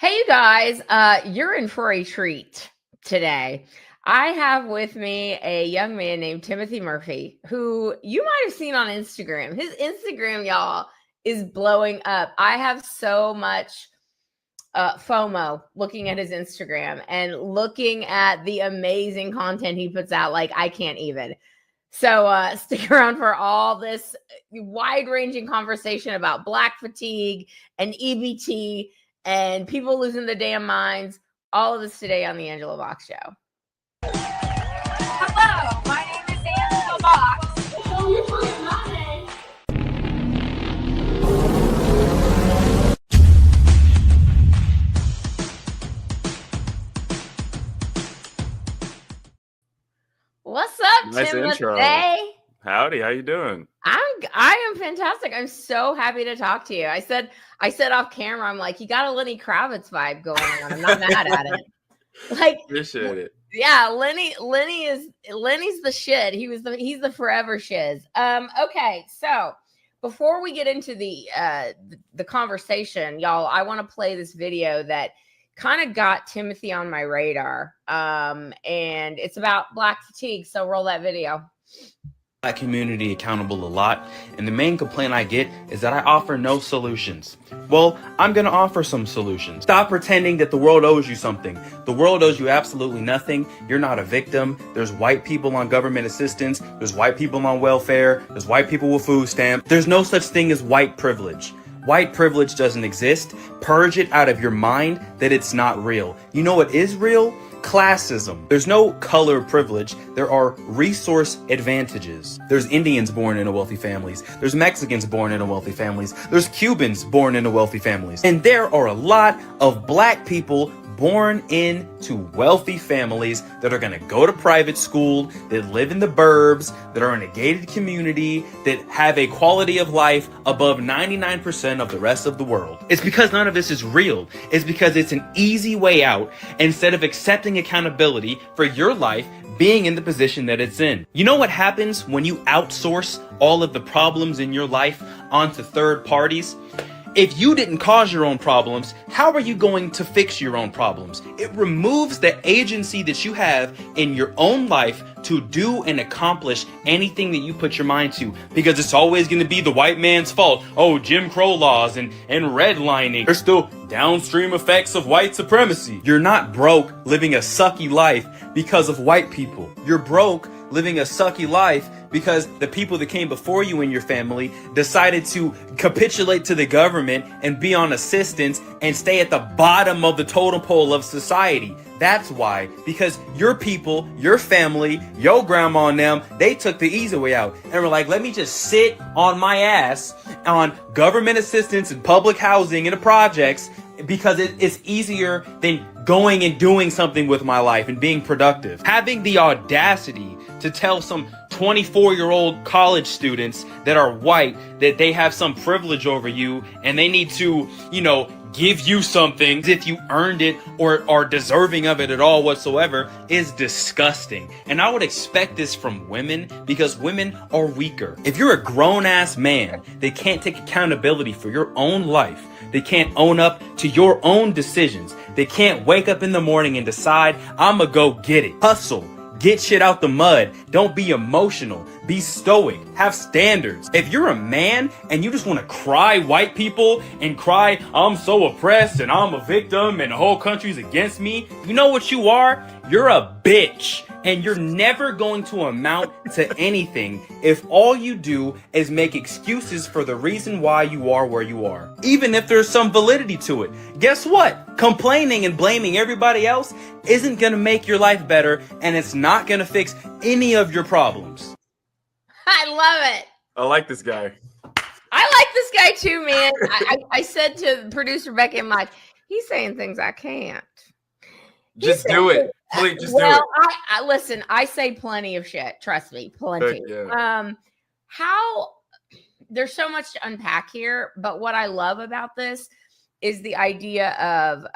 Hey, you guys, you're in for a treat today. I have with me a young man named Timothy Murphy, who you might have seen on Instagram. His Instagram, y'all, is blowing up. I have so much FOMO looking at his Instagram and looking at the amazing content he puts out. Like, I can't even. So stick around for all this wide-ranging conversation about Black fatigue and EBT and people losing their damn minds. All of this today on the Angela Box Show. Hello, my name is Angela Box. What's up, Nice Tim? intro. Howdy, how you doing? I am fantastic. I'm so happy to talk to you. I said off camera, I'm like, you got a Lenny Kravitz vibe going on. I'm not mad at it. Like, Appreciate it. yeah, Lenny's the shit. He's the forever shiz. Okay, so before we get into the conversation, y'all, I want to play this video that kind of got Timothy on my radar. And it's about Black fatigue. So roll that video. Black community accountable a lot, and the main complaint I get is that I offer no solutions. Well, I'm gonna offer some solutions. Stop pretending that the world owes you something. The world owes you absolutely nothing. You're not a victim. There's white people on government assistance. There's white people on welfare. There's white people with food stamps. There's no such thing as white privilege. White privilege doesn't exist. Purge it out of your mind that it's not real. You know what is real? Classism. There's no color privilege. There are resource advantages. There's Indians born into wealthy families. There's Mexicans born into wealthy families. There's Cubans born into wealthy families. And there are a lot of Black people born into wealthy families that are going to go to private school, that live in the burbs, that are in a gated community, that have a quality of life above 99% of the rest of the world. It's because none of this is real. It's because it's an easy way out instead of accepting accountability for your life being in the position that it's in. You know what happens when you outsource all of the problems in your life onto third parties? If you didn't cause your own problems, how are you going to fix your own problems? It removes the agency that you have in your own life to do and accomplish anything that you put your mind to, because it's always going to be the white man's fault. Oh, Jim Crow laws and redlining. There's still downstream effects of white supremacy. You're not broke living a sucky life because of white people. You're broke living a sucky life because the people that came before you in your family decided to capitulate to the government and be on assistance and stay at the bottom of the totem pole of society. That's why, because your people, your family, your grandma and them, they took the easy way out and were like, let me just sit on my ass on government assistance and public housing and the projects because it's easier than going and doing something with my life and being productive. Having the audacity to tell some 24-year-old college students that are white that they have some privilege over you and they need to, give you something as if you earned it or are deserving of it at all whatsoever is disgusting. And I would expect this from women because women are weaker. If you're a grown-ass man that can't take accountability for your own life, they can't own up to your own decisions, they can't wake up in the morning and decide, I'ma go get it. Hustle. Get shit out the mud. Don't be emotional. Be stoic. Have standards. If you're a man and you just want to cry white people and cry, I'm so oppressed and I'm a victim and the whole country's against me, you know what you are? You're a bitch. And you're never going to amount to anything if all you do is make excuses for the reason why you are where you are. Even if there's some validity to it. Guess what? Complaining and blaming everybody else isn't going to make your life better, and it's not going to fix any of your problems. I love it. I like this guy. I like this guy too, man. I said to producer Becky, I'm like, he's saying things I can't. Just do it. Please, just do it. I listen, I say plenty of shit. Trust me, plenty. Yeah. How there's so much to unpack here, but what I love about this is the idea of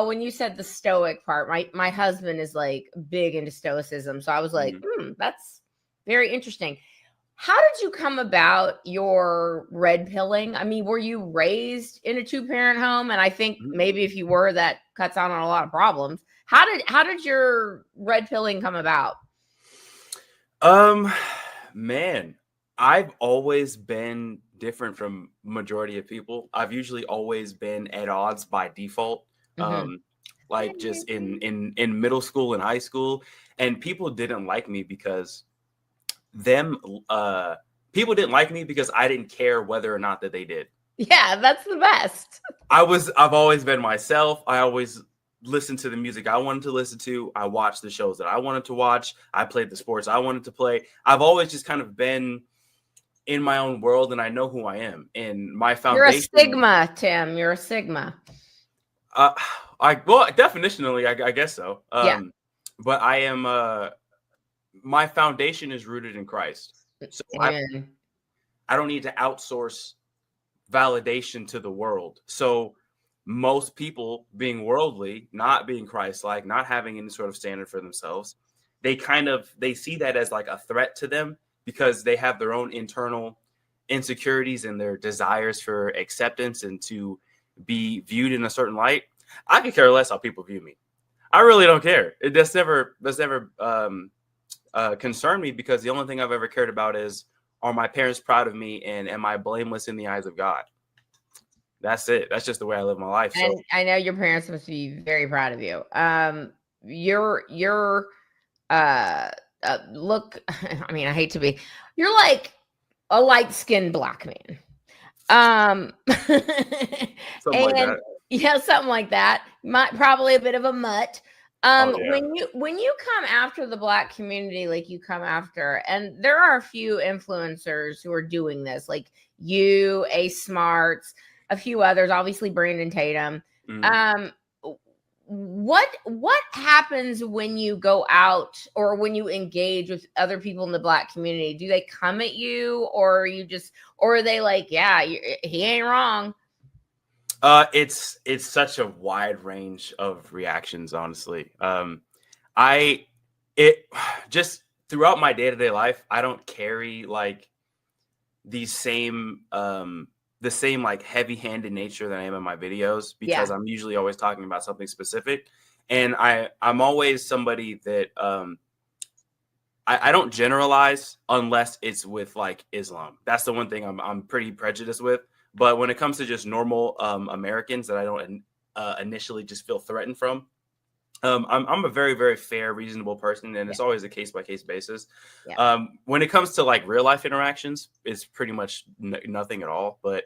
when you said the stoic part, my husband is like big into stoicism. So I was like, that's very interesting. How did you come about your red pilling? I mean, were you raised in a 2-parent home? And I think maybe if you were, that cuts out on a lot of problems. How did your red pilling come about? Man, I've always been different from majority of people. I've usually always been at odds by default. Like just in middle school and high school, and people didn't like me because people didn't like me because I didn't care whether or not that they did. Yeah, that's the best. I've always been myself. I always listened to the music I wanted to listen to. I watched the shows that I wanted to watch. I played the sports I wanted to play. I've always just kind of been in my own world, and I know who I am. And my foundation. You're a Sigma, Tim. You're a Sigma. Well, definitionally, I guess so. Yeah. But I am. My foundation is rooted in Christ, so I don't need to outsource validation to the world. So most people being worldly, not being Christ-like, not having any sort of standard for themselves, they see that as like a threat to them because they have their own internal insecurities and their desires for acceptance and to be viewed in a certain light. I could care less how people view me. I really don't care. That's never concerned me, because the only thing I've ever cared about is, are my parents proud of me and am I blameless in the eyes of God? That's it. That's just the way I live my life. So. And I know your parents must be very proud of you. Your look, I mean, I hate to be, you're like a light-skinned black man. Something like that. Yeah, something like that. Probably a bit of a mutt. Yeah. When you come after the black community, like you come after, and there are a few influencers who are doing this, like you, Ace Smarts, a few others, obviously Brandon Tatum. What happens when you go out or when you engage with other people in the black community? Do they come at you, or are they like, yeah, he ain't wrong? It's such a wide range of reactions, honestly. Just throughout my day-to-day life, I don't carry like the same like heavy-handed nature that I am in my videos, because I'm usually always talking about something specific. And I'm always somebody that I don't generalize unless it's with like Islam. That's the one thing I'm pretty prejudiced with. But when it comes to just normal Americans that I don't initially just feel threatened from, I'm a very, very fair, reasonable person, and it's always a case-by-case basis. When it comes to like real-life interactions, it's pretty much nothing at all. But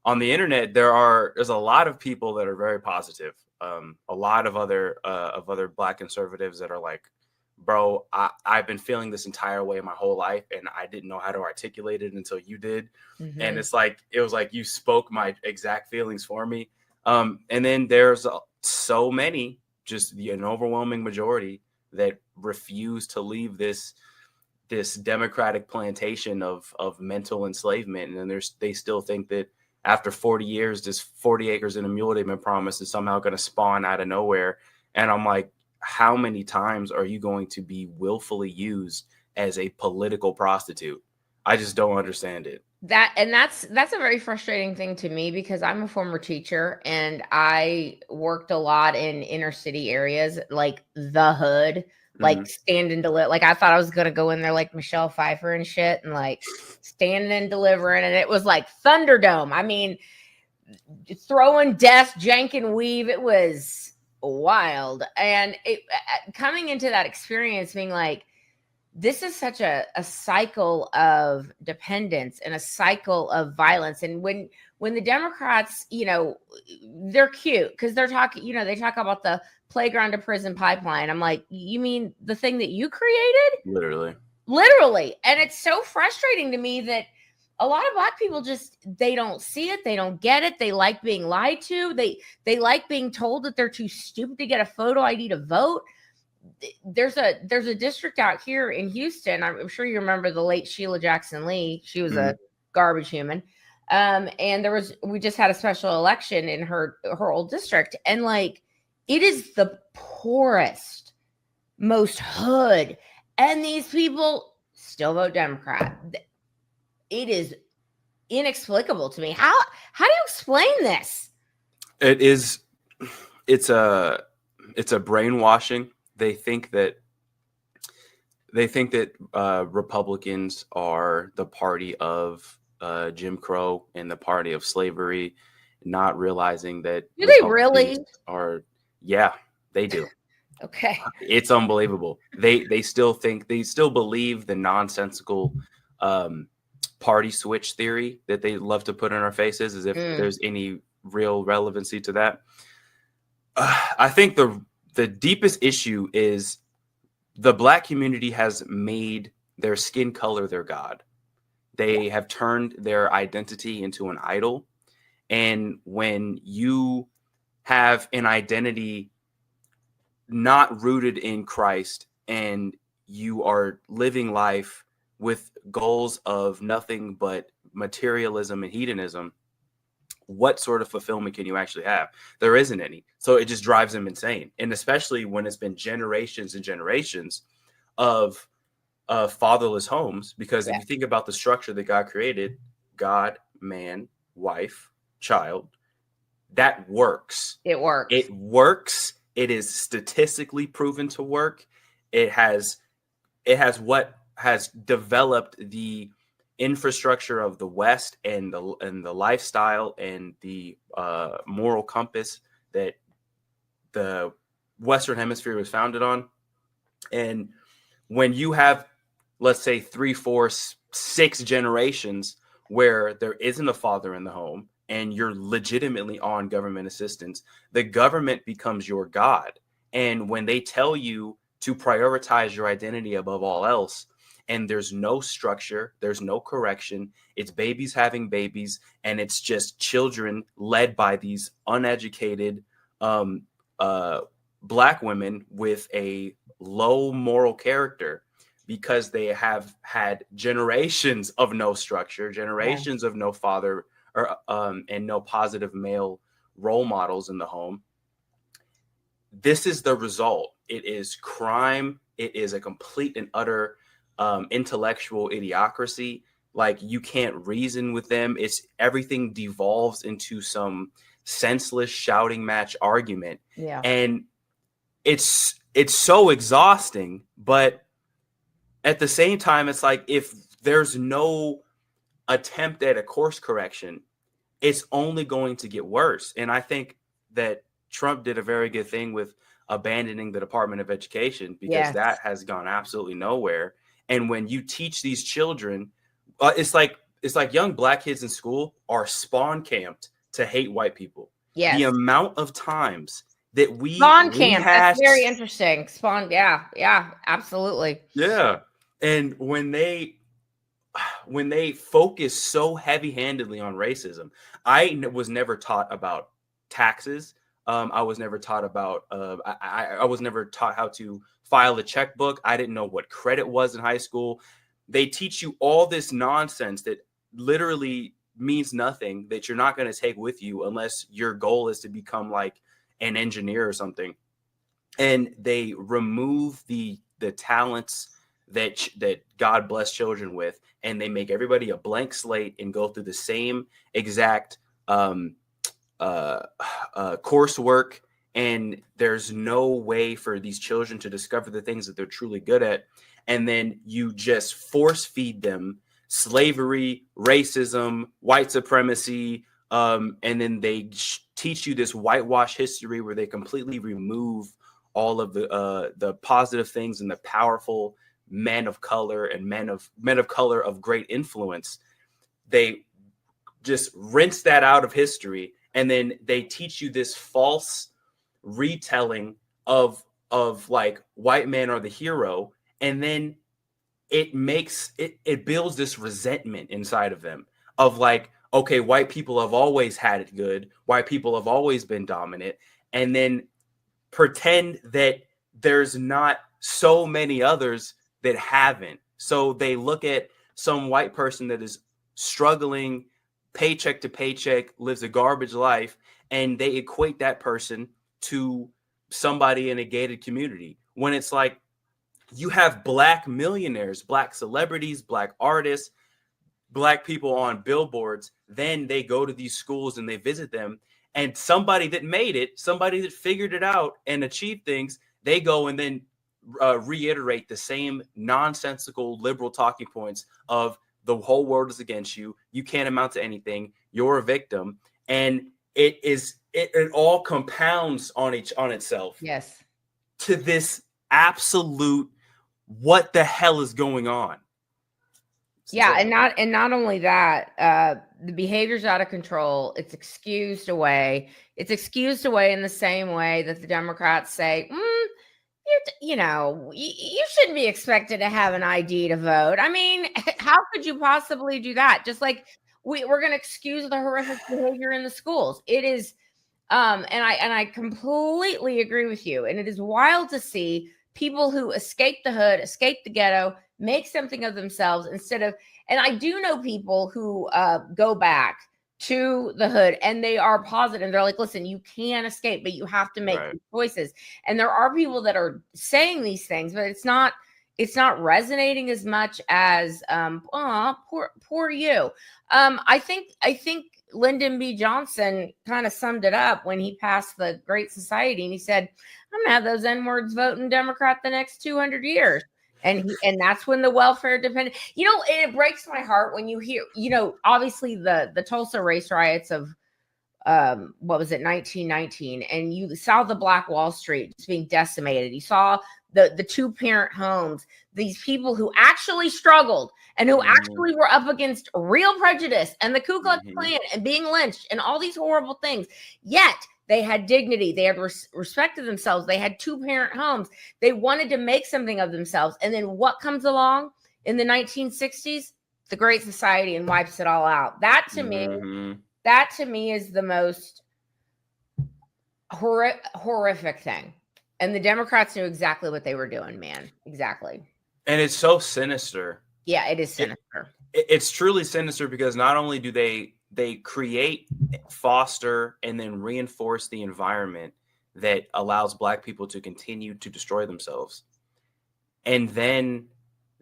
on the internet, there's a lot of people that are very positive. A lot of other Black conservatives that are like, bro, I've been feeling this entire way my whole life, and I didn't know how to articulate it until you did. And it was like you spoke my exact feelings for me. And then there's so many, just an overwhelming majority, that refuse to leave this democratic plantation of mental enslavement. And then they still think that after 40 years, this 40 acres and a mule they've been promised is somehow going to spawn out of nowhere. And I'm like, how many times are you going to be willfully used as a political prostitute? I just don't understand it. That's a very frustrating thing to me, because I'm a former teacher and I worked a lot in inner city areas, like the hood, like stand and deliver. Like I thought I was going to go in there like Michelle Pfeiffer and shit, and like standing and delivering. And it was like Thunderdome. I mean, throwing death, jank and weave. It was wild. And coming into that experience being like, this is such a cycle of dependence and a cycle of violence. And when the Democrats, they're cute because they're talking, they talk about the playground to prison pipeline. I'm like, you mean the thing that you created? Literally. And it's so frustrating to me that a lot of Black people they don't see it. They don't get it. They like being lied to. They like being told that they're too stupid to get a photo ID to vote. There's a district out here in Houston. I'm sure you remember the late Sheila Jackson Lee. She was a garbage human. And we just had a special election in her old district. And like, it is the poorest, most hood. And these people still vote Democrat. it is inexplicable to me. How do you explain this? It's a brainwashing. They think that Republicans are the party of Jim Crow and the party of slavery, not realizing that Do they really? Yeah, they do. Okay. It's unbelievable. They still believe the nonsensical party switch theory that they love to put in our faces, as if there's any real relevancy to that. I think the deepest issue is the Black community has made their skin color their God. They have turned their identity into an idol. And when you have an identity not rooted in Christ and you are living life with goals of nothing but materialism and hedonism, what sort of fulfillment can you actually have? There isn't any. So it just drives them insane. And especially when it's been generations and generations of fatherless homes, because if you think about the structure that God created, God, man, wife, child, that works. It works. It works. It is statistically proven to work. It has what has developed the infrastructure of the West and the lifestyle and the moral compass that the Western Hemisphere was founded on. And when you have, let's say, 3, 4, 6 generations where there isn't a father in the home and you're legitimately on government assistance, the government becomes your God. And when they tell you to prioritize your identity above all else, and there's no structure, there's no correction, it's babies having babies, and it's just children led by these uneducated Black women with a low moral character, because they have had generations of no structure, generations of no father or and no positive male role models in the home. This is the result. It is crime. It is a complete and utter intellectual idiocracy. Like, you can't reason with them. It's everything devolves into some senseless shouting match argument. Yeah. And it's so exhausting, but at the same time, it's like, if there's no attempt at a course correction, it's only going to get worse. And I think that Trump did a very good thing with abandoning the Department of Education, because that has gone absolutely nowhere. And when you teach these children, it's like young Black kids in school are spawn camped to hate white people. Yes. The amount of times that we spawn camp, that's very interesting. Spawn, yeah, absolutely. Yeah. And when they focus so heavy-handedly on racism, I was never taught about taxes. I was never taught about I was never taught how to file a checkbook. I didn't know what credit was in high school. They teach you all this nonsense that literally means nothing, that you're not going to take with you unless your goal is to become like an engineer or something. And they remove the talents that God bless children with, and they make everybody a blank slate and go through the same exact coursework. And there's no way for these children to discover the things that they're truly good at. And then you just force feed them slavery, racism, white supremacy. And then they teach you this whitewash history where they completely remove all of the positive things and the powerful men of color and men of color of great influence. They just rinse that out of history. And then they teach you this false retelling of like white men are the hero. And then it builds this resentment inside of them of like, okay, white people have always had it good. White people have always been dominant. And then pretend that there's not so many others that haven't. So they look at some white person that is struggling paycheck to paycheck, lives a garbage life, and they equate that person to somebody in a gated community, when it's like, you have Black millionaires, Black celebrities, Black artists Black people on billboards, then they go to these schools and they visit them. And somebody that made it, somebody that figured it out and achieved things, they go and then reiterate the same nonsensical liberal talking points of the whole world is against you. You can't amount to anything. You're a victim. And it all compounds on itself. Yes. To this absolute, what the hell is going on? Yeah, and not only that, the behavior's out of control. It's excused away. It's excused away in the same way that the Democrats say, you shouldn't be expected to have an ID to vote. I mean, how could you possibly do that? Just like we're going to excuse the horrific behavior in the schools. It is, and I completely agree with you. And it is wild to see people who escape the hood, escape the ghetto, make something of themselves instead of, and I do know people who go back to the hood and they are positive. They're like, listen, you can escape, but you have to make choices. And there are people that are saying these things, but it's not resonating as much as, poor you. I think Lyndon B. Johnson kind of summed it up when he passed the Great Society, and he said, I'm gonna have those N-words voting Democrat the next 200 years. And that's when the welfare dependent, it breaks my heart when you hear, obviously the Tulsa race riots of, 1919, and you saw the Black Wall Street just being decimated. You saw the 2-parent homes, these people who actually struggled and who actually were up against real prejudice and the Ku Klux Klan and being lynched and all these horrible things. Yet they had dignity. They had respect of themselves. They had 2-parent homes. They wanted to make something of themselves. And then what comes along in the 1960s? The Great Society, and wipes it all out. That to me is the most horrific thing. And the Democrats knew exactly what they were doing, man. Exactly. And it's so sinister. Yeah, it is sinister. It's truly sinister because not only do they create, foster, and then reinforce the environment that allows Black people to continue to destroy themselves. And then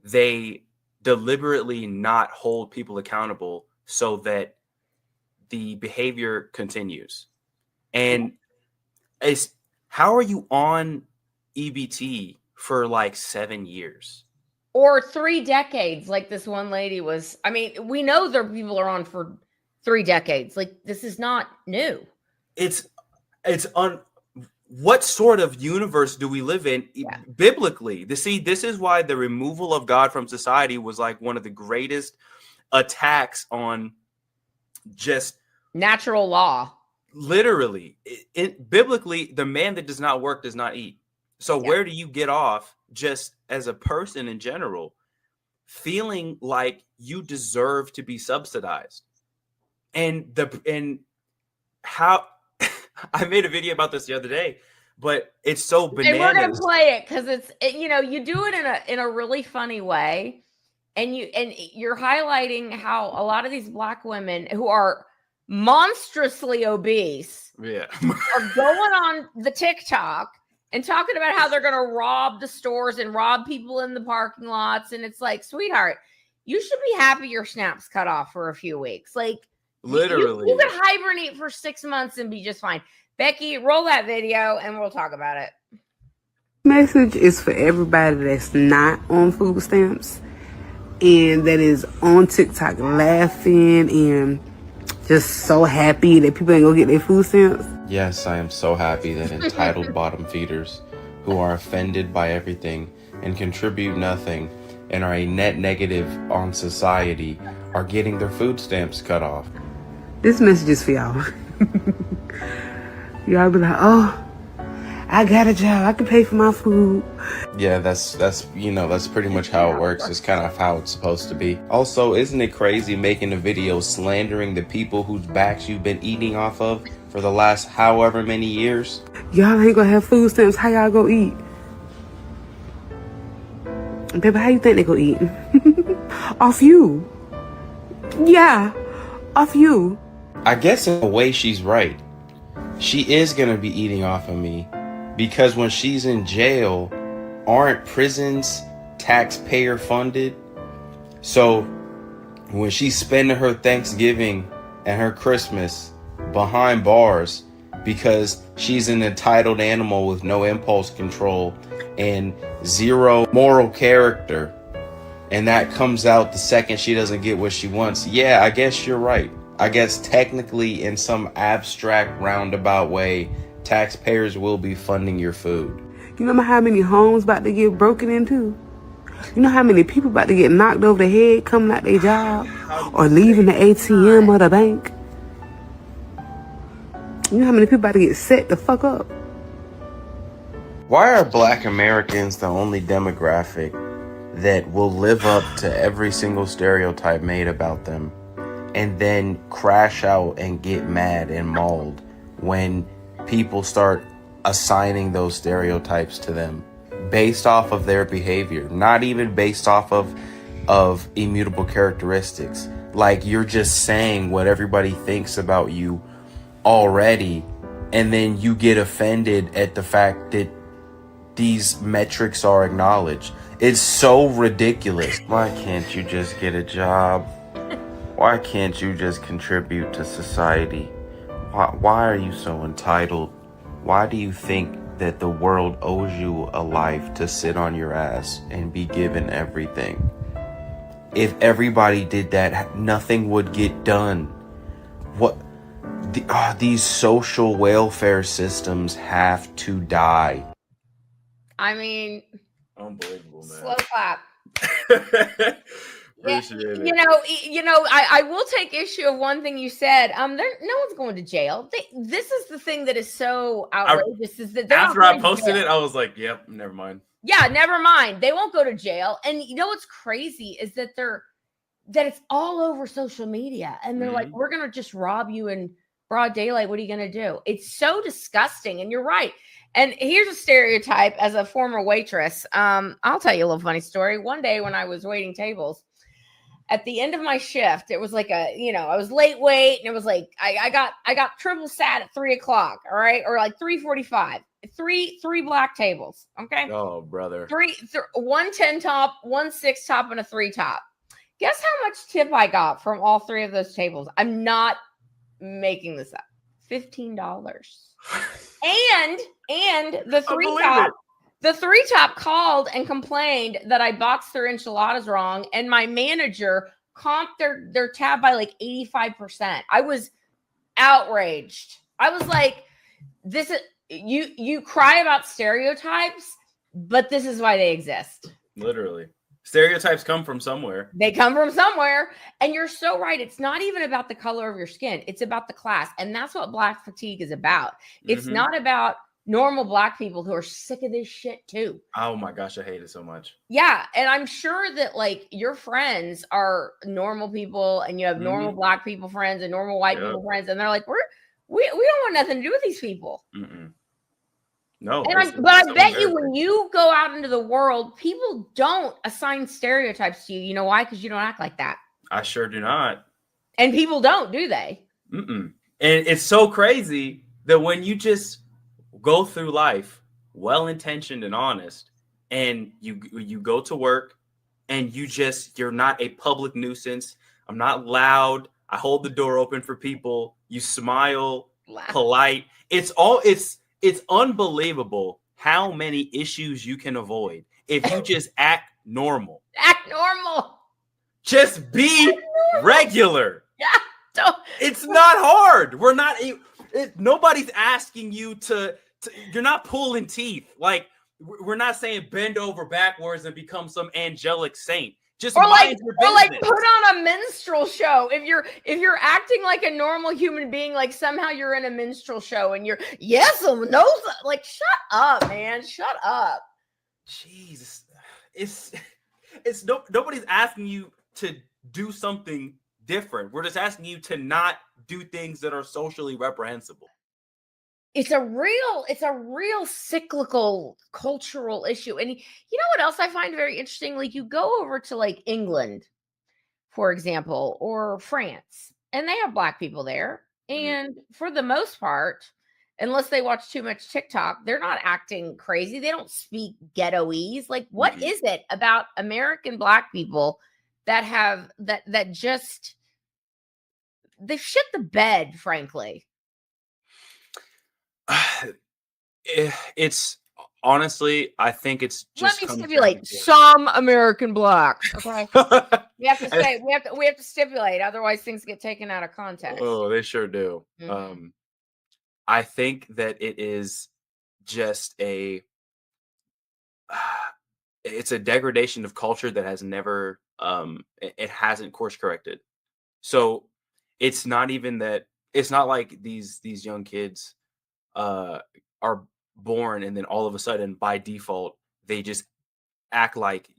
they deliberately not hold people accountable so that the behavior continues. And how are you on EBT for like 7 years? Or 3 decades, like this one lady was. I mean, we know there people are on for 3 decades. Like, this is not new. It's what sort of universe do we live in biblically? This is why the removal of God from society was like one of the greatest attacks on just natural law. Literally, biblically, the man that does not work does not eat. So where do you get off just as a person in general, feeling like you deserve to be subsidized? And how I made a video about this the other day, but it's so bananas. And we're gonna play it because you do it in a really funny way, and you're highlighting how a lot of these Black women who are monstrously obese, are going on the TikTok and talking about how they're gonna rob the stores and rob people in the parking lots, and it's like, sweetheart, you should be happy your snap's cut off for a few weeks, like. Literally, you could hibernate for 6 months and be just fine. Becky, roll that video and we'll talk about it. Message is for everybody that's not on food stamps and that is on TikTok laughing and just so happy that people ain't gonna get their food stamps. Yes, I am so happy that entitled bottom feeders who are offended by everything and contribute nothing and are a net negative on society are getting their food stamps cut off. This message is for y'all. Y'all be like, oh, I got a job. I can pay for my food. Yeah, that's pretty much how it works. It's kind of how it's supposed to be. Also, isn't it crazy making a video slandering the people whose backs you've been eating off of for the last however many years? Y'all ain't gonna have food stamps. How y'all go eat? Baby, how you think they go eat? Off you. Yeah, off you. I guess in a way she's right. She is gonna be eating off of me because when she's in jail, aren't prisons taxpayer funded? So when she's spending her Thanksgiving and her Christmas behind bars because she's an entitled animal with no impulse control and zero moral character, and that comes out the second she doesn't get what she wants. Yeah, I guess you're right. I guess technically, in some abstract roundabout way, taxpayers will be funding your food. You know how many homes about to get broken into? You know how many people about to get knocked over the head coming out their job or leaving the ATM or the bank? You know how many people about to get set the fuck up? Why are Black Americans the only demographic that will live up to every single stereotype made about them and then crash out and get mad and mauled when people start assigning those stereotypes to them based off of their behavior, not even based off of immutable characteristics? Like, you're just saying what everybody thinks about you already, and then you get offended at the fact that these metrics are acknowledged. It's so ridiculous. Why can't you just get a job? Why can't you just contribute to society? Why are you so entitled? Why do you think that the world owes you a life to sit on your ass and be given everything? If everybody did that, nothing would get done. These social welfare systems have to die. I mean, unbelievable, man. Slow clap. Appreciate it. You know, I will take issue of one thing you said. No one's going to jail. This is the thing that is so outrageous. Is that after I posted it, I was like, "Yep, never mind." Yeah, never mind. They won't go to jail. And you know what's crazy is that it's all over social media, and they're like, "We're gonna just rob you in broad daylight. What are you gonna do?" It's so disgusting. And you're right. And here's a stereotype as a former waitress. I'll tell you a little funny story. One day when I was waiting tables, at the end of my shift, it was like I was late wait, and it was like I got triple sat at 3:00. All right, or like 3:45. Three black tables. Okay. Oh, brother. One 10 top, one 6 top, and a 3 top. Guess how much tip I got from all 3 of those tables? I'm not making this up. $15. And the 3 top called and complained that I boxed their enchiladas wrong, and my manager comped their tab by like 85%. I was outraged. I was like, this is you cry about stereotypes, but this is why they exist. Literally. Stereotypes come from somewhere. They come from somewhere. And you're so right. It's not even about the color of your skin. It's about the class. And that's what Black fatigue is about. It's not about normal Black people who are sick of this shit too. Oh my gosh, I hate it so much. Yeah. And I'm sure that like your friends are normal people, and you have normal Black people friends and normal white people friends. And they're like, we don't want nothing to do with these people. No, but I bet you when you go out into the world, people don't assign stereotypes to you. You know why? Because you don't act like that. I sure do not. And people don't, do they? And it's so crazy that when you just go through life well-intentioned and honest, and you go to work and you're not a public nuisance. I'm not loud. I hold the door open for people. You smile, polite. It's unbelievable how many issues you can avoid if you just act normal. Act normal. Just be regular. Yeah. It's not hard. Nobody's asking you to you're not pulling teeth. Like, we're not saying bend over backwards and become some angelic saint. Just mind your business. Or like put on a minstrel show. If you're acting like a normal human being, like somehow you're in a minstrel show and you're like, shut up, man. Shut up. Jesus. Nobody's asking you to do something different. We're just asking you to not do things that are socially reprehensible. It's a real cyclical cultural issue. And you know what else I find very interesting? Like, you go over to like England, for example, or France, and they have Black people there. And for the most part, unless they watch too much TikTok, they're not acting crazy. They don't speak ghettoese. Like, what is it about American Black people that have that just they shit the bed, frankly. It's honestly, I think it's Let just me comes down stipulate to some American blacks. Okay. We have to And- say we have to stipulate, otherwise things get taken out of context. oh, they sure do. Mhm. I think that it is just it's a degradation of culture that has never it hasn't course corrected. So it's not even that it's not like these young kids uh are born and then all of a sudden by default they just act like,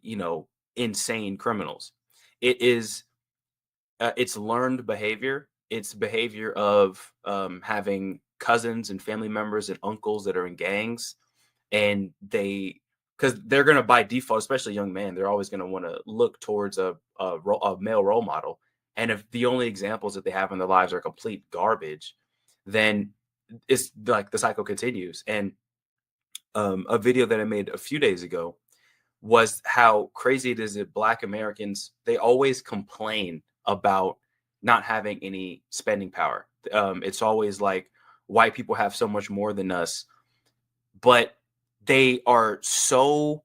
insane criminals. It is it's learned behavior. It's behavior of having cousins and family members and uncles that are in gangs, and because they're going to by default, especially young men, they're always going to want to look towards a male role model. And if the only examples that they have in their lives are complete garbage, then it's like the cycle continues. And a video that I made a few days ago was how crazy it is that Black Americans, they always complain about not having any spending power. It's always like white people have so much more than us, but they are so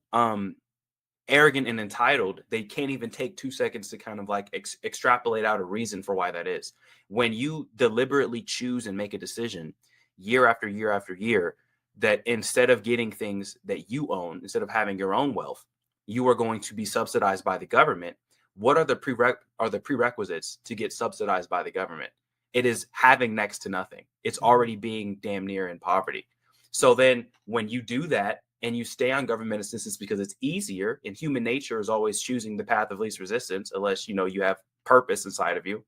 arrogant and entitled, they can't even take 2 seconds to kind of like extrapolate out a reason for why that is. When you deliberately choose and make a decision year after year after year, that instead of getting things that you own, instead of having your own wealth, you are going to be subsidized by the government. What are the prerequisites to get subsidized by the government? It is having next to nothing. It's already being damn near in poverty. So then when you do that and you stay on government assistance because it's easier, and human nature is always choosing the path of least resistance, unless you have purpose inside of you.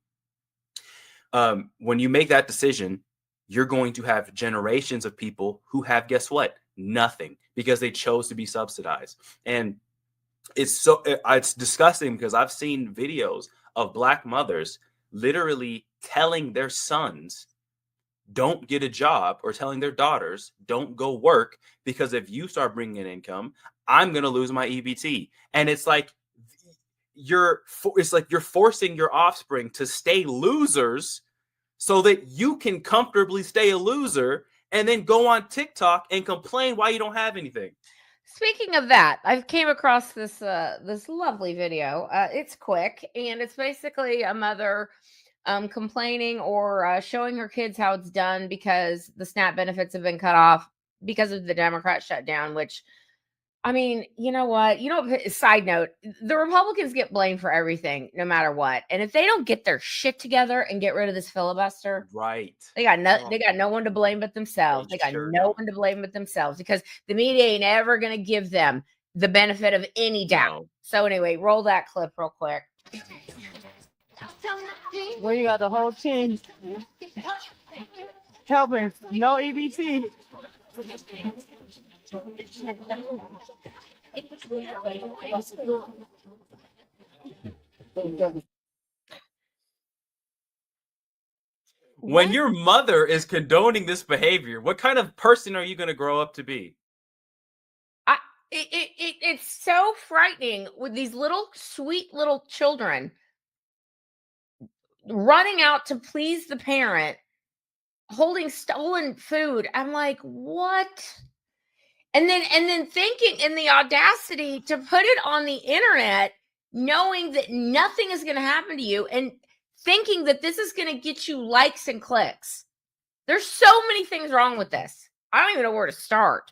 When you make that decision, you're going to have generations of people who have, guess what? Nothing, because they chose to be subsidized. And it's disgusting because I've seen videos of Black mothers literally telling their sons don't get a job, or telling their daughters don't go work, because if you start bringing in income, I'm going to lose my EBT. And it's like you're forcing your offspring to stay losers so that you can comfortably stay a loser and then go on TikTok and complain why you don't have anything. Speaking of that, I came across this this lovely video. It's quick, and it's basically a mother complaining or showing her kids how it's done because the SNAP benefits have been cut off because of the Democrat shutdown, which, I mean, you know what? Side note, the Republicans get blamed for everything, no matter what. And if they don't get their shit together and get rid of this filibuster, right, they got no one to blame but themselves. They got no one to blame but themselves, because the media ain't ever going to give them the benefit of any doubt. No. So anyway, roll that clip real quick. Well, you got the whole team helping. No EBT. When your mother is condoning this behavior, what kind of person are you going to grow up to be? It's so frightening with these little sweet little children running out to please the parent, holding stolen food. I'm like, what? And then thinking, in the audacity to put it on the internet, knowing that nothing is going to happen to you, and thinking that this is going to get you likes and clicks. There's so many things wrong with this. I don't even know where to start.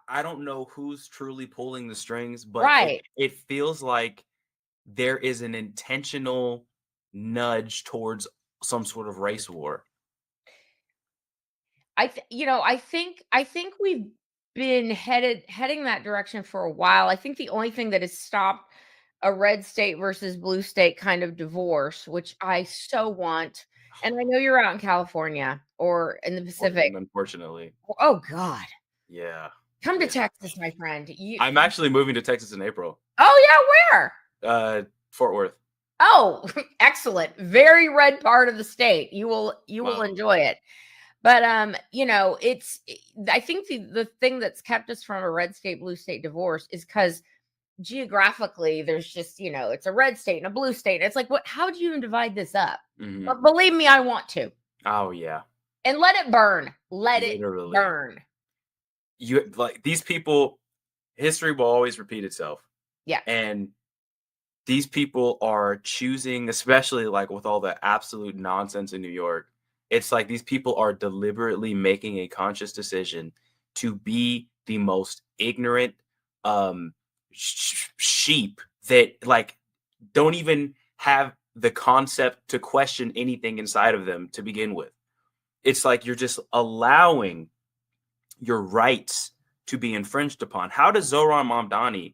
I don't know who's truly pulling the strings, but Right. it feels like there is an intentional nudge towards some sort of race war. I think we've been heading that direction for a while. I think the only thing that has stopped a red state versus blue state kind of divorce, which I so want, and I know you're out in California or in the Pacific. Unfortunately. Oh God. Yeah. Come to Texas, my friend. I'm actually moving to Texas in April. Oh yeah, where? Fort Worth. Oh, excellent. Very red part of the state. You will enjoy it. But I think the thing that's kept us from a red state blue state divorce is because geographically, there's just, it's a red state and a blue state. It's like, how do you even divide this up? Mhm. But believe me, I want to. Oh yeah. And let it burn. Let Literally. it burn. You like these people, history will always repeat itself. Yeah. And these people are choosing, especially like with all the absolute nonsense in New York, it's like these people are deliberately making a conscious decision to be the most ignorant sheep that like don't even have the concept to question anything inside of them to begin with. It's like you're just allowing your rights to be infringed upon. How does Zohran Mamdani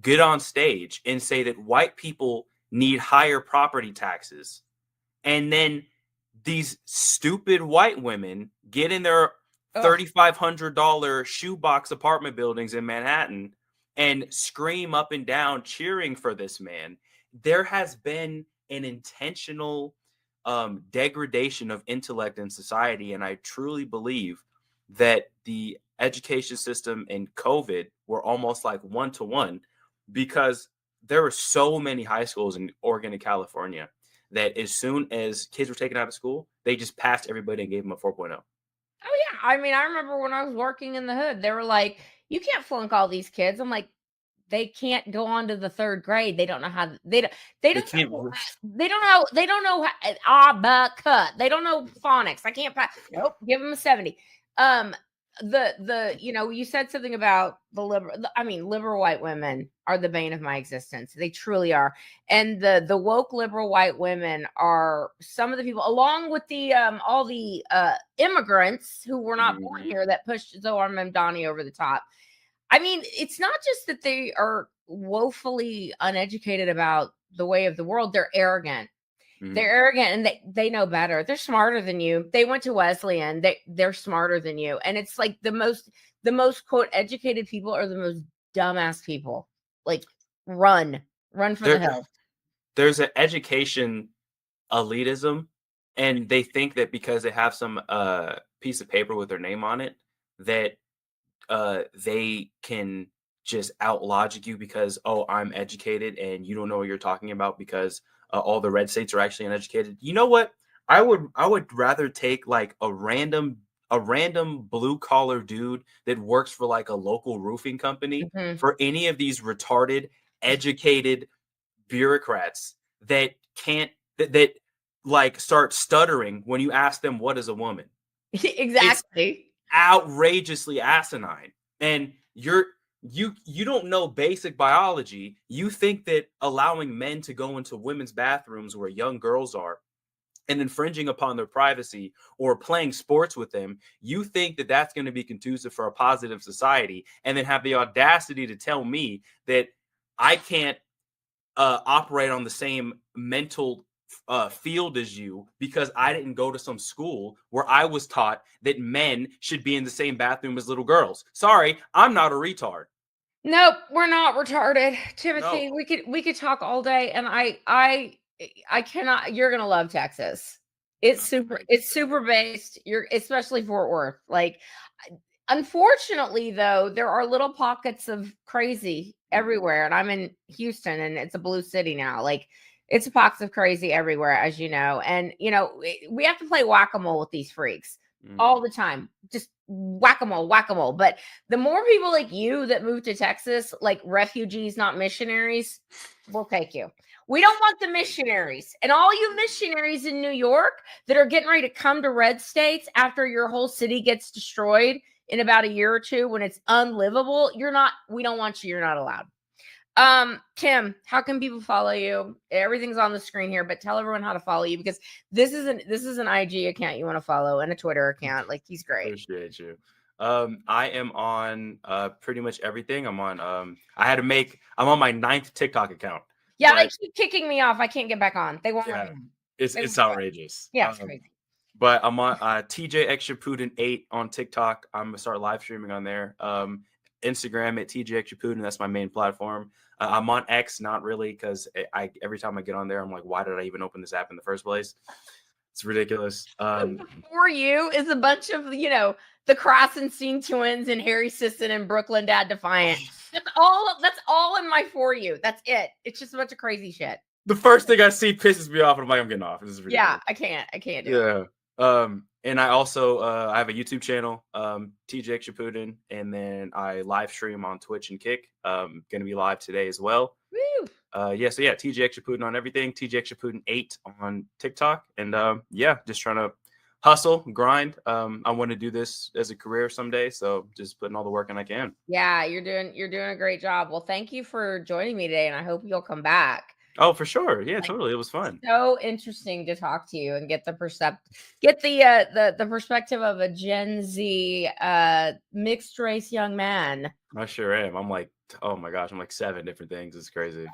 get on stage and say that white people need higher property taxes, and then these stupid white women get in their $3,500 shoebox apartment buildings in Manhattan and scream up and down cheering for this man? There has been an intentional degradation of intellect in society, and I truly believe that the education system and COVID were almost like one-to-one, because there were so many high schools in Oregon and California that as soon as kids were taken out of school, they just passed everybody and gave them a 4.0. Oh yeah. I mean, I remember when I was working in the hood, they were like, you can't flunk all these kids. I'm like, they can't go on to the third grade. They don't know how they don't know how cut. They don't know phonics. I can't pass. Nope. Give them a 70. You said something about liberal white women are the bane of my existence. They truly are. And the woke liberal white women are some of the people, along with the all the immigrants who were not born here, that pushed Zohran Mamdani over the top. I mean, it's not just that they are woefully uneducated about the way of the world. They're arrogant. They're arrogant, and they know better. They're smarter than you. They went to Wesleyan. They're smarter than you. And it's like the most quote educated people are the most dumbass people. Like run for the hills. There's an education elitism, and they think that because they have some piece of paper with their name on it, that they can just out logic you because, I'm educated and you don't know what you're talking about because all the red states are actually uneducated. You know what? I would rather take like a random blue collar dude that works for like a local roofing company for any of these retarded educated bureaucrats that can't that like start stuttering when you ask them what is a woman. Exactly. It's outrageously asinine. And you don't know basic biology. You think that allowing men to go into women's bathrooms where young girls are and infringing upon their privacy or playing sports with them, you think that that's going to be conducive for a positive society, and then have the audacity to tell me that I can't operate on the same mental field as you because I didn't go to some school where I was taught that men should be in the same bathroom as little girls. Sorry, I'm not a retard. Nope, we're not retarded, Timothy. No. We could talk all day, and I cannot. You're gonna love Texas. It's super based. Especially Fort Worth. Like, unfortunately, though, there are little pockets of crazy everywhere, and I'm in Houston, and it's a blue city now. Like, it's pockets of crazy everywhere, as you know. And we have to play whack-a-mole with these freaks all the time. Just whack-a-mole. But the more people like you that move to Texas, like refugees, not missionaries, we'll take you. We don't want the missionaries. And all you missionaries in New York that are getting ready to come to red states after your whole city gets destroyed in about a year or two when it's unlivable, we don't want you. You're not allowed. Tim, how can people follow you? Everything's on the screen here, but tell everyone how to follow you, because this is an IG account you want to follow and a Twitter account. Like, he's great. Appreciate you. I am on pretty much everything. I'm on I'm on my 9th TikTok account. Yeah, they keep kicking me off. I can't get back on. They won't let me on. It's outrageous. Yeah, it's crazy. But I'm on TJ Extra Putin 8 on TikTok. I'm gonna start live streaming on there. Instagram at TJ Extra Putin. That's my main platform. I'm on X, not really, because every time I get on there, I'm like, why did I even open this app in the first place? It's ridiculous. For you is a bunch of the Krassenstein twins and Harry Sisson and Brooklyn Dad Defiant. That's That's all in my For You. That's it. It's just a bunch of crazy shit. The first thing I see pisses me off, and I'm like, I'm getting off. This is ridiculous. Yeah, I can't do it. Yeah. And I also I have a YouTube channel, TJ Shaputin, and then I live stream on Twitch and Kick. Gonna be live today as well. Woo! TJ Shaputin on everything. TJ Shaputin 8 on TikTok, and just trying to hustle, grind. I want to do this as a career someday, so just putting all the work in I can. Yeah, you're doing a great job. Well, thank you for joining me today, and I hope you'll come back. Oh, for sure. Yeah, totally. It was fun. So interesting to talk to you and get the perspective of a Gen Z mixed race young man. I sure am. I'm like, oh my gosh, I'm like 7 different things. It's crazy.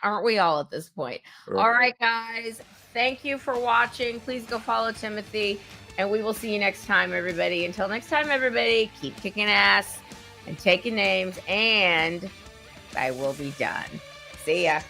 Aren't we all at this point? Right. All right, guys. Thank you for watching. Please go follow Timothy, and we will see you next time, everybody. Until next time, everybody, keep kicking ass and taking names, and I will be done. See ya.